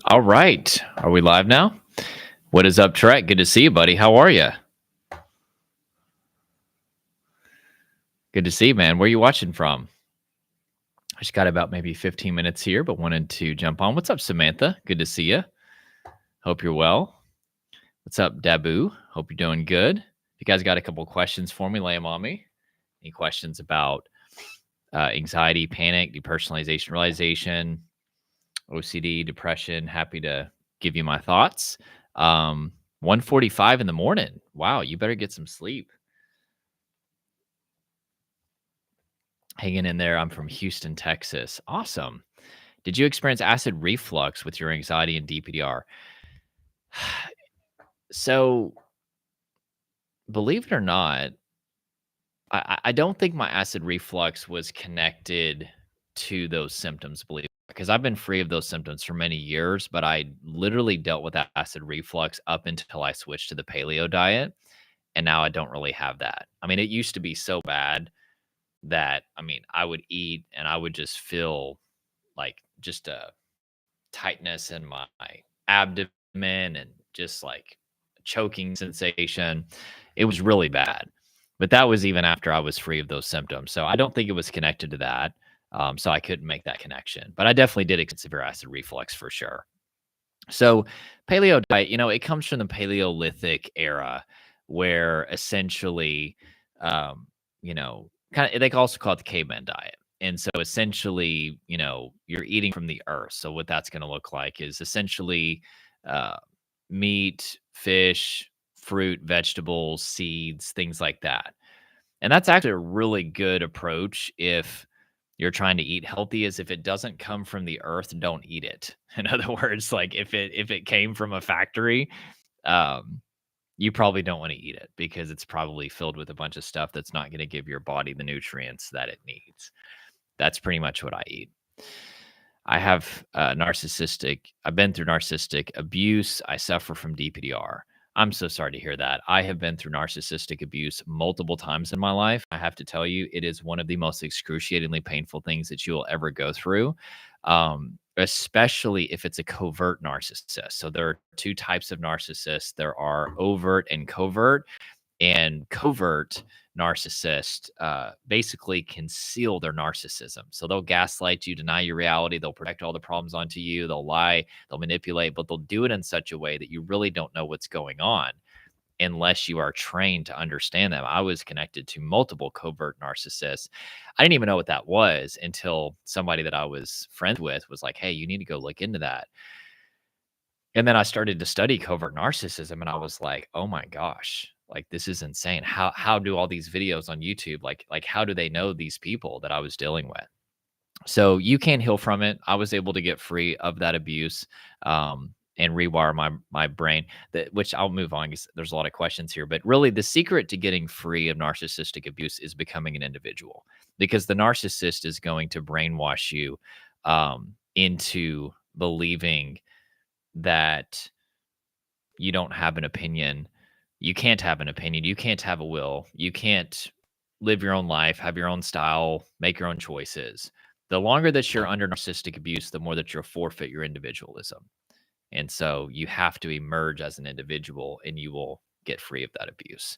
All right. Are we live now? What is up, Trek? Good to see you, buddy. How are you? Good to see you, man. Where are you watching from? I just got about maybe 15 minutes here, but wanted to jump on. What's up, Samantha? Good to see you. Hope you're well. What's up, Dabu? Hope you're doing good. If you guys got a couple questions for me, lay them on me. Any questions about anxiety, panic, depersonalization, realization, OCD, depression? Happy to give you my thoughts. 1:45 in the morning. Wow, you better get some sleep. Hanging in there. I'm from Houston, Texas. Awesome. Did you experience acid reflux with your anxiety and DPDR? So, believe it or not, I don't think my acid reflux was connected to those symptoms, believe it, because I've been free of those symptoms for many years, but I literally dealt with acid reflux up until I switched to the paleo diet. And now I don't really have that. I mean, it used to be so bad that, I mean, I would eat and I would just feel like just a tightness in my abdomen and just like choking sensation. It was really bad. But that was even after I was free of those symptoms. So I don't think it was connected to that. So I couldn't make that connection. But I definitely did experience severe acid reflux for sure. So paleo diet, it comes from the Paleolithic era where essentially, kind of they also call it the caveman diet. And so essentially, you're eating from the earth. So what that's going to look like is essentially uh, meat, fish, fruit, vegetables, seeds, things like that. And that's actually a really good approach if you're trying to eat healthy. Is if it doesn't come from the earth, don't eat it. In other words, like if it came from a factory, um, you probably don't want to eat it because it's probably filled with a bunch of stuff that's not going to give your body the nutrients that it needs. That's pretty much what I eat. I have narcissistic. I've been through narcissistic abuse. I suffer from DPDR. I'm so sorry to hear that. I have been through narcissistic abuse multiple times in my life. I have to tell you, it is one of the most excruciatingly painful things that you will ever go through, especially if it's a covert narcissist. So there are two types of narcissists. There are overt and covert. And covert narcissists basically conceal their narcissism. So they'll gaslight you, deny your reality. They'll project all the problems onto you. They'll lie, they'll manipulate, but they'll do it in such a way that you really don't know what's going on unless you are trained to understand them. I was connected to multiple covert narcissists. I didn't even know what that was until somebody that I was friends with was like, hey, you need to go look into that. And then I started to study covert narcissism and I was like, "Oh my gosh, like this is insane. How do all these videos on YouTube like how do they know these people that I was dealing with?" So you can heal from it. I was able to get free of that abuse and rewire my brain. That which I'll move on 'cause there's a lot of questions here, but really the secret to getting free of narcissistic abuse is becoming an individual because the narcissist is going to brainwash you into believing that you don't have an opinion. You can't have an opinion. You can't have a will. You can't live your own life, have your own style, make your own choices. The longer that you're under narcissistic abuse, the more that you'll forfeit your individualism. And so you have to emerge as an individual and you will get free of that abuse.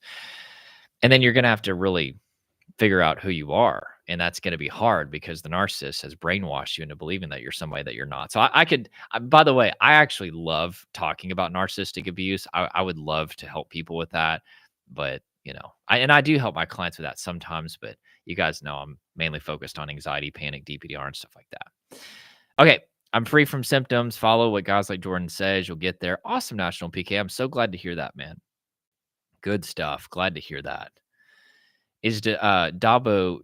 And then you're going to have to really figure out who you are. And that's going to be hard because the narcissist has brainwashed you into believing that you're somebody that you're not. So by the way, I actually love talking about narcissistic abuse. I would love to help people with that. But, I do help my clients with that sometimes. But you guys know I'm mainly focused on anxiety, panic, DPDR, and stuff like that. Okay. I'm free from symptoms. Follow what guys like Jordan says. You'll get there. Awesome, National PK. I'm so glad to hear that, man. Good stuff. Glad to hear that. Dabu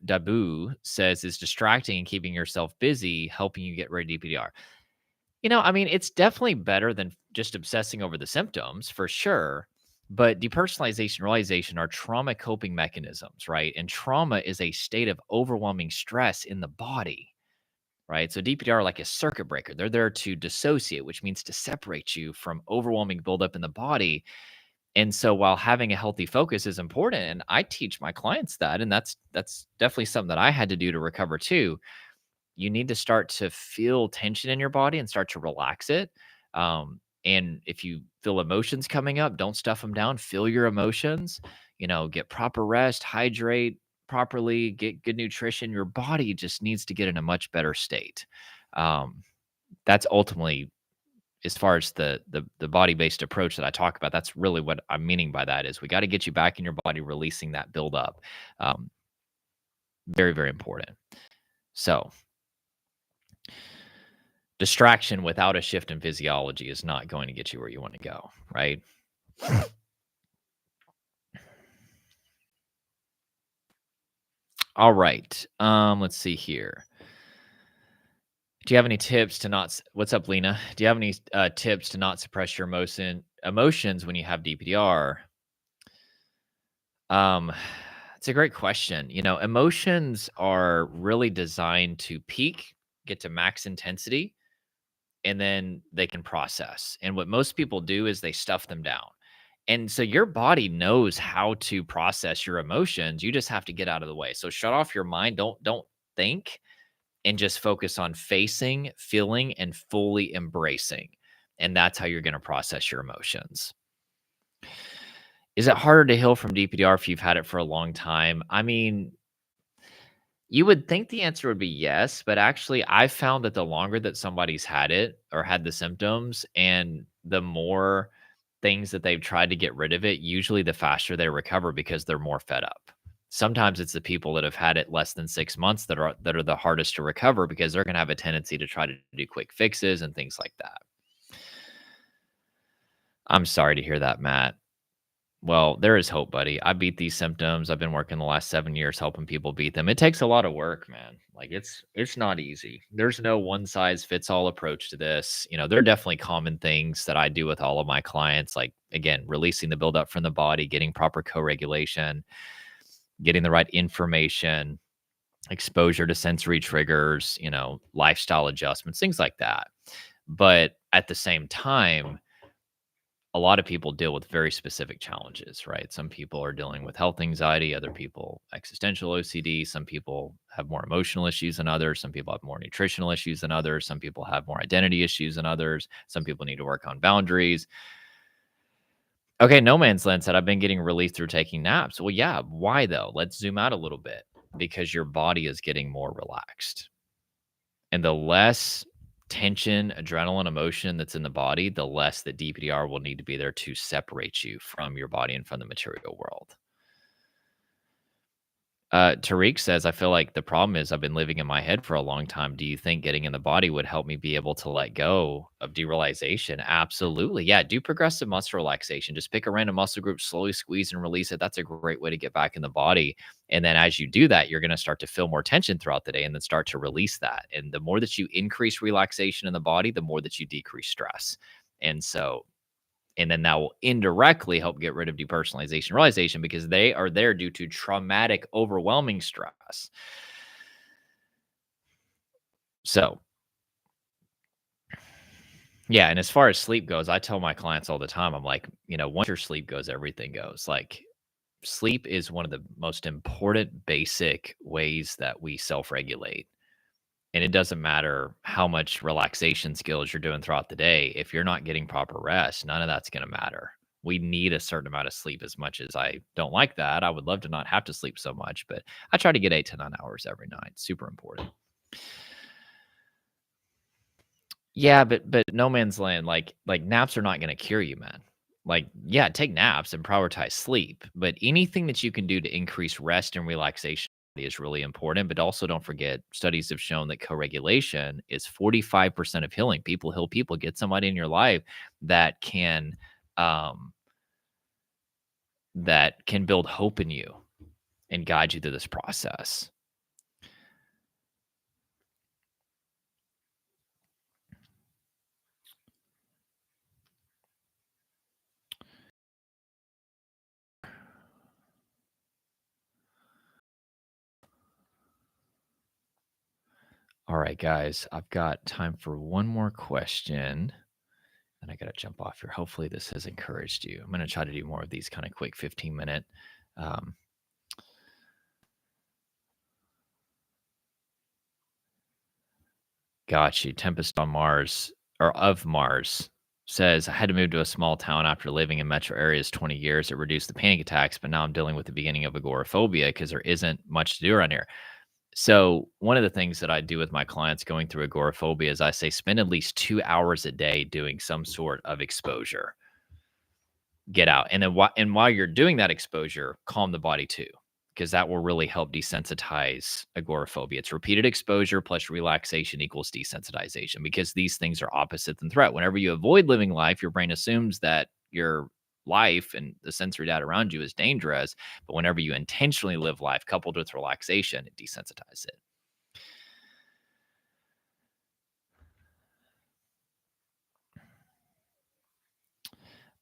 says, is distracting and keeping yourself busy helping you get rid of DPDR? I mean, it's definitely better than just obsessing over the symptoms for sure. But depersonalization, realization are trauma coping mechanisms, right? And trauma is a state of overwhelming stress in the body, right? So DPDR are like a circuit breaker. They're there to dissociate, which means to separate you from overwhelming buildup in the body. And so while having a healthy focus is important, and I teach my clients that, and that's definitely something that I had to do to recover too. You need to start to feel tension in your body and start to relax it. And if you feel emotions coming up, don't stuff them down. Feel your emotions, get proper rest, hydrate properly, get good nutrition. Your body just needs to get in a much better state. Um, that's ultimately, as far as the body-based approach that I talk about, that's really what I'm meaning by that is we got to get you back in your body, releasing that buildup. Um, very, very important. So distraction without a shift in physiology is not going to get you where you want to go, right? All right. Let's see here. Do you have any tips to not what's up, Lena? Do you have any tips to not suppress your emotions when you have DPDR? Um, it's a great question. Emotions are really designed to peak, get to max intensity, and then they can process. And what most people do is they stuff them down. And so your body knows how to process your emotions. You just have to get out of the way. So shut off your mind. Don't think, and just focus on facing, feeling, and fully embracing. And that's how you're going to process your emotions. Is it harder to heal from DPDR if you've had it for a long time? I mean, you would think the answer would be yes, but actually, I've found that the longer that somebody's had it or had the symptoms, and the more things that they've tried to get rid of it, usually the faster they recover because they're more fed up. Sometimes it's the people that have had it less than 6 months that are the hardest to recover because they're going to have a tendency to try to do quick fixes and things like that. I'm sorry to hear that, Matt. Well, there is hope, buddy. I beat these symptoms. I've been working the last 7 years helping people beat them. It takes a lot of work, man. Like it's not easy. There's no one size fits all approach to this. There are definitely common things that I do with all of my clients, like again, releasing the buildup from the body, getting proper co-regulation, getting the right information, exposure to sensory triggers, lifestyle adjustments, things like that. But at the same time, a lot of people deal with very specific challenges, right? Some people are dealing with health anxiety, other people existential OCD, some people have more emotional issues than others, some people have more nutritional issues than others, some people have more identity issues than others, some people need to work on boundaries. Okay, No Man's Land said, I've been getting relief through taking naps. Well, yeah, why though? Let's zoom out a little bit. Because your body is getting more relaxed. And the less tension, adrenaline, emotion that's in the body, the less the DPDR will need to be there to separate you from your body and from the material world. Tariq says, I feel like the problem is I've been living in my head for a long time. Do you think getting in the body would help me be able to let go of derealization? Absolutely. Yeah. Do progressive muscle relaxation. Just pick a random muscle group, slowly squeeze and release it. That's a great way to get back in the body. And then as you do that, you're going to start to feel more tension throughout the day and then start to release that. And the more that you increase relaxation in the body, the more that you decrease stress. And then that will indirectly help get rid of depersonalization realization because they are there due to traumatic, overwhelming stress. So, yeah. And as far as sleep goes, I tell my clients all the time, I'm like, once your sleep goes, everything goes. Like, sleep is one of the most important basic ways that we self regulate. And it doesn't matter how much relaxation skills you're doing throughout the day. If you're not getting proper rest, none of that's going to matter. We need a certain amount of sleep. As much as I don't like that, I would love to not have to sleep so much, but I try to get 8 to 9 hours every night. Super important. Yeah, but No Man's Land, like naps are not going to cure you, man. Like, yeah, take naps and prioritize sleep, but anything that you can do to increase rest and relaxation is really important. But also don't forget, studies have shown that co-regulation is 45% of healing. People heal people. Get somebody in your life that um can build hope in you and guide you through this process. All right, guys, I've got time for one more question. And I got to jump off here. Hopefully, this has encouraged you. I'm going to try to do more of these kind of quick 15-minute. Um, got you. Tempest on Mars or of Mars. says, I had to move to a small town after living in metro areas 20 years. It reduced the panic attacks, but now I'm dealing with the beginning of agoraphobia because there isn't much to do around here. So, one of the things that I do with my clients going through agoraphobia is I say spend at least 2 hours a day doing some sort of exposure. Get out. And then while you're doing that exposure, calm the body too, because that will really help desensitize agoraphobia. It's repeated exposure plus relaxation equals desensitization because these things are opposite than threat. Whenever you avoid living life, your brain assumes that your life and the sensory data around you is dangerous. But whenever you intentionally live life coupled with relaxation, it desensitizes it.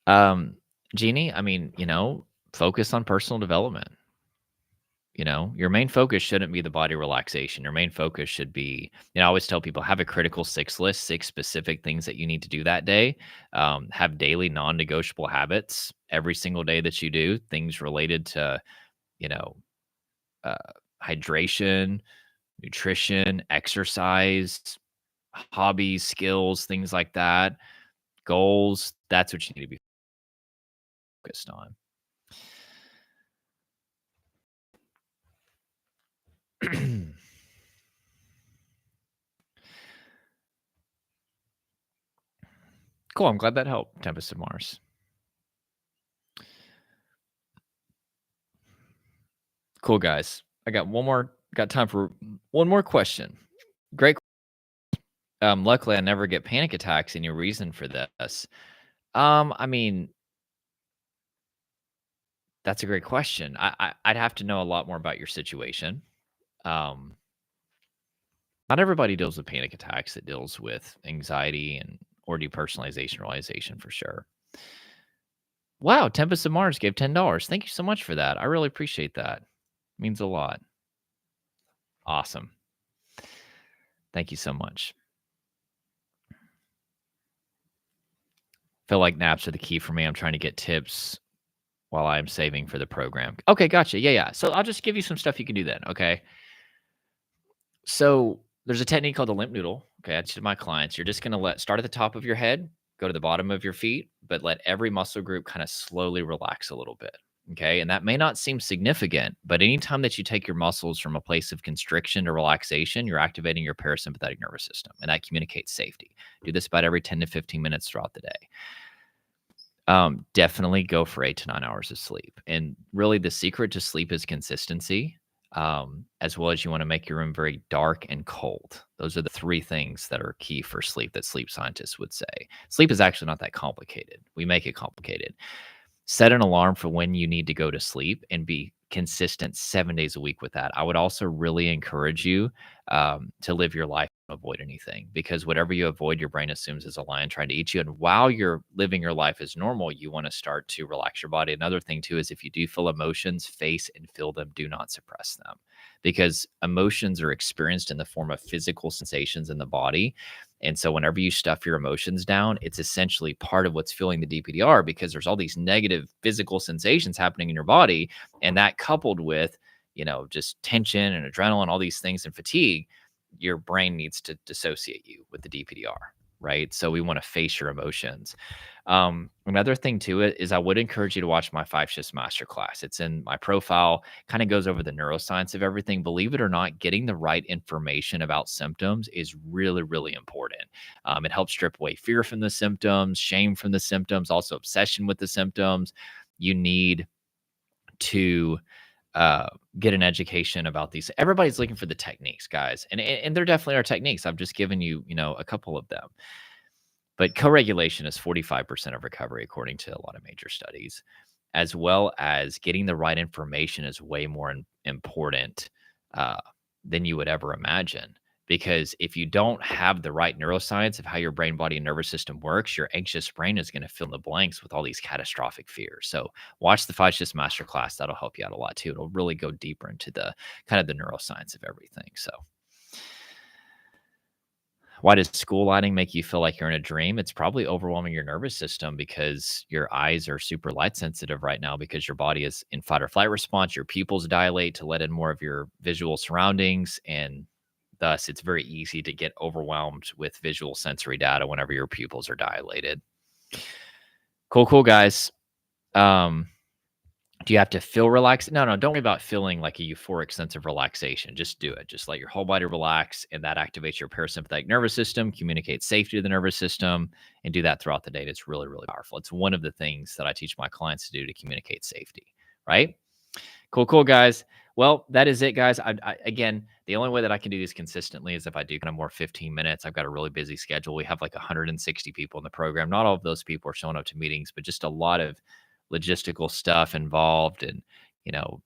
Um, Jeannie, I mean, focus on personal development. Your main focus shouldn't be the body relaxation. Your main focus should be, I always tell people have a critical six list, six specific things that you need to do that day. Have daily non negotiable habits every single day that you do, things related to, you know, uh, hydration, nutrition, exercise, hobbies, skills, things like that, goals. That's what you need to be focused on. Cool. I'm glad that helped, Tempest of Mars. Cool, guys. Got time for one more question. Great. Luckily, I never get panic attacks. Any reason for this? I mean, that's a great question. I'd have to know a lot more about your situation. Um, Not everybody deals with panic attacks. It deals with anxiety and or depersonalization, realization for sure. Wow, Tempest of Mars gave $10. Thank you so much for that. I really appreciate that. Means a lot. Awesome. Thank you so much. Feel like naps are the key for me. I'm trying to get tips while I'm saving for the program. Okay, gotcha. Yeah. So I'll just give you some stuff you can do then. Okay. So there's a technique called the limp noodle. Okay, I teach my clients. You're just gonna start at the top of your head, go to the bottom of your feet, but let every muscle group kind of slowly relax a little bit. Okay. And that may not seem significant, but anytime that you take your muscles from a place of constriction to relaxation, you're activating your parasympathetic nervous system, and that communicates safety. Do this about every 10 to 15 minutes throughout the day. Definitely go for 8 to 9 hours of sleep. And really the secret to sleep is consistency, as well as you want to make your room very dark and cold. Those are the three things that are key for sleep that sleep scientists would say. Sleep is actually not that complicated. We make it complicated. Set an alarm for when you need to go to sleep and be consistent 7 days a week with that. I would also really encourage you to live your life and avoid anything, because whatever you avoid, your brain assumes is a lion trying to eat you. And while you're living your life as normal, you want to start to relax your body. Another thing too is if you do feel emotions, face and feel them. Do not suppress them, because emotions are experienced in the form of physical sensations in the body. And so whenever you stuff your emotions down, it's essentially part of what's fueling the DPDR, because there's all these negative physical sensations happening in your body. And that coupled with, just tension and adrenaline, all these things and fatigue, your brain needs to dissociate you with the DPDR, right? So we want to face your emotions. Another thing to it is I would encourage you to watch my 5 shifts masterclass. It's in my profile, kind of goes over the neuroscience of everything. Believe it or not, getting the right information about symptoms is really, really important. It helps strip away fear from the symptoms, shame from the symptoms, also obsession with the symptoms. You need to get an education about these. Everybody's looking for the techniques, guys, and there definitely are techniques. I've just given you, a couple of them. But co-regulation is 45% of recovery, according to a lot of major studies, as well as getting the right information is way more important uh, than you would ever imagine. Because if you don't have the right neuroscience of how your brain, body, and nervous system works, your anxious brain is going to fill in the blanks with all these catastrophic fears. So watch the 5 shifts masterclass. That'll help you out a lot too. It'll really go deeper into the kind of the neuroscience of everything. So why does school lighting make you feel like you're in a dream? It's probably overwhelming your nervous system because your eyes are super light sensitive right now, because your body is in fight or flight response. Your pupils dilate to let in more of your visual surroundings, and thus it's very easy to get overwhelmed with visual sensory data whenever your pupils are dilated. Cool, guys. Um, do you have to feel relaxed? No, don't worry about feeling like a euphoric sense of relaxation. Just do it. Just let your whole body relax, and that activates your parasympathetic nervous system, communicates safety to the nervous system, and do that throughout the day. It's really, really powerful. It's one of the things that I teach my clients to do to communicate safety, right? Cool, guys. Well, that is it, guys. Again, the only way that I can do these consistently is if I do kind of more 15 minutes. I've got a really busy schedule. We have like 160 people in the program. Not all of those people are showing up to meetings, but just a lot of logistical stuff involved, and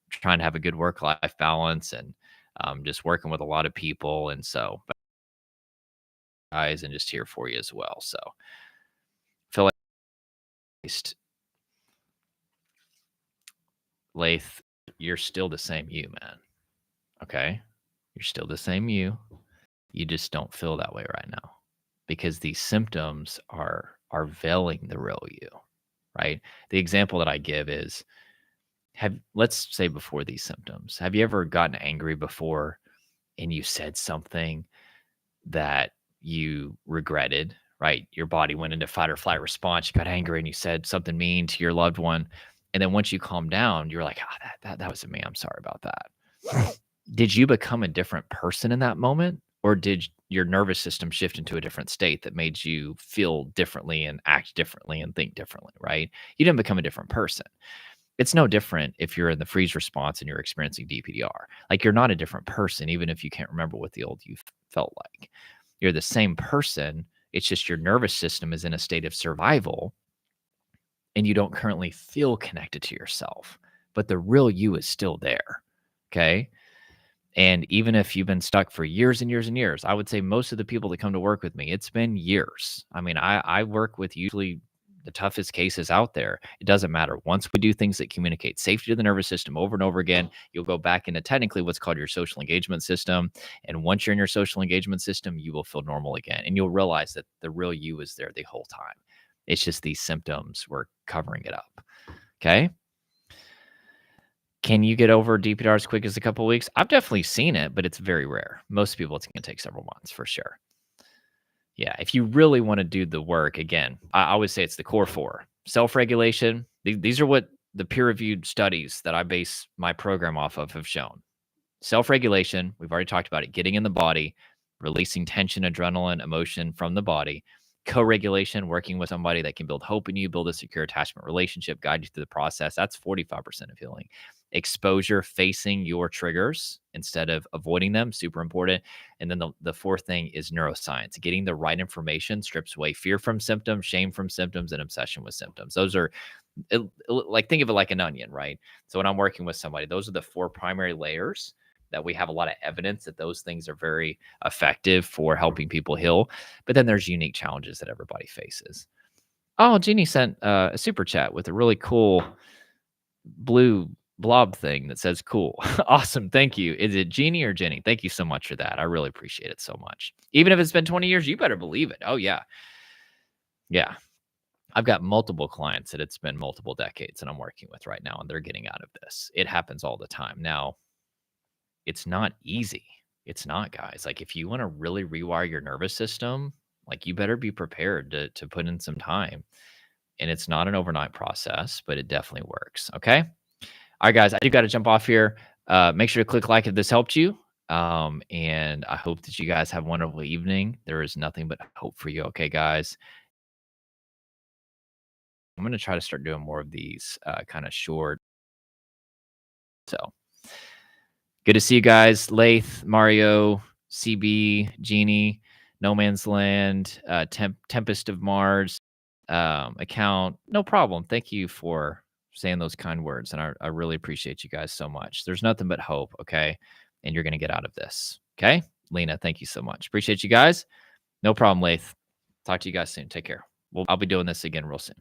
trying to have a good work-life balance, and just working with a lot of people. And so, guys, and just here for you as well. So, feel like Lath, you're still the same you, man. Okay. You're still the same you. You just don't feel that way right now because these symptoms are veiling the real you, right? The example that I give is, let's say before these symptoms, have you ever gotten angry before and you said something that you regretted, right? Your body went into fight or flight response. You got angry and you said something mean to your loved one. And then once you calm down, you're like, that wasn't me. I'm sorry about that. Did you become a different person in that moment? Or did your nervous system shift into a different state that made you feel differently and act differently and think differently, right? You didn't become a different person. It's no different if you're in the freeze response and you're experiencing DPDR. Like, you're not a different person, even if you can't remember what the old you felt like. You're the same person. It's just your nervous system is in a state of survival and you don't currently feel connected to yourself, but the real you is still there. Okay. And even if you've been stuck for years and years and years, I would say most of the people that come to work with me, it's been years. I mean, I work with usually the toughest cases out there. It doesn't matter. Once we do things that communicate safety to the nervous system over and over again, you'll go back into technically what's called your social engagement system. And once you're in your social engagement system, you will feel normal again. And you'll realize that the real you is there the whole time. It's just these symptoms were covering it up. Okay. Can you get over DPDR as quick as a couple of weeks? I've definitely seen it, but it's very rare. Most people, it's going to take several months for sure. Yeah, if you really want to do the work, again, I always say it's the core four. Self-regulation. These are what the peer-reviewed studies that I base my program off of have shown. Self-regulation, we've already talked about it, getting in the body, releasing tension, adrenaline, emotion from the body. Co-regulation, working with somebody that can build hope in you, build a secure attachment relationship, guide you through the process. That's 45% of healing. Exposure, facing your triggers instead of avoiding them, super important. And then the fourth thing is neuroscience. Getting the right information strips away fear from symptoms, shame from symptoms, and obsession with symptoms. Those are, like, think of it like an onion, right? So when I'm working with somebody, those are the four primary layers that we have a lot of evidence that those things are very effective for helping people heal. But then there's unique challenges that everybody faces. Oh, Jeannie sent a super chat with a really cool blue blob thing that says cool. Awesome. Thank you. Is it Jeannie or Jenny? Thank you so much for that. I really appreciate it so much. Even if it's been 20 years, you better believe it. Oh, yeah. Yeah. I've got multiple clients that it's been multiple decades that I'm working with right now, and they're getting out of this. It happens all the time. Now, it's not easy. It's not, guys. Like, if you want to really rewire your nervous system, like, you better be prepared to put in some time. And it's not an overnight process, but it definitely works. Okay. All right, guys, I do got to jump off here. Make sure to click like if this helped you. And I hope that you guys have a wonderful evening. There is nothing but hope for you. Okay, guys. I'm going to try to start doing more of these kind of short. So good to see you guys. Lath, Mario, CB, Genie, No Man's Land, Tempest of Mars, account. No problem. Thank you for saying those kind words. And I really appreciate you guys so much. There's nothing but hope. Okay. And you're going to get out of this. Okay. Lena, thank you so much. Appreciate you guys. No problem, Lath. Talk to you guys soon. Take care. I'll be doing this again real soon.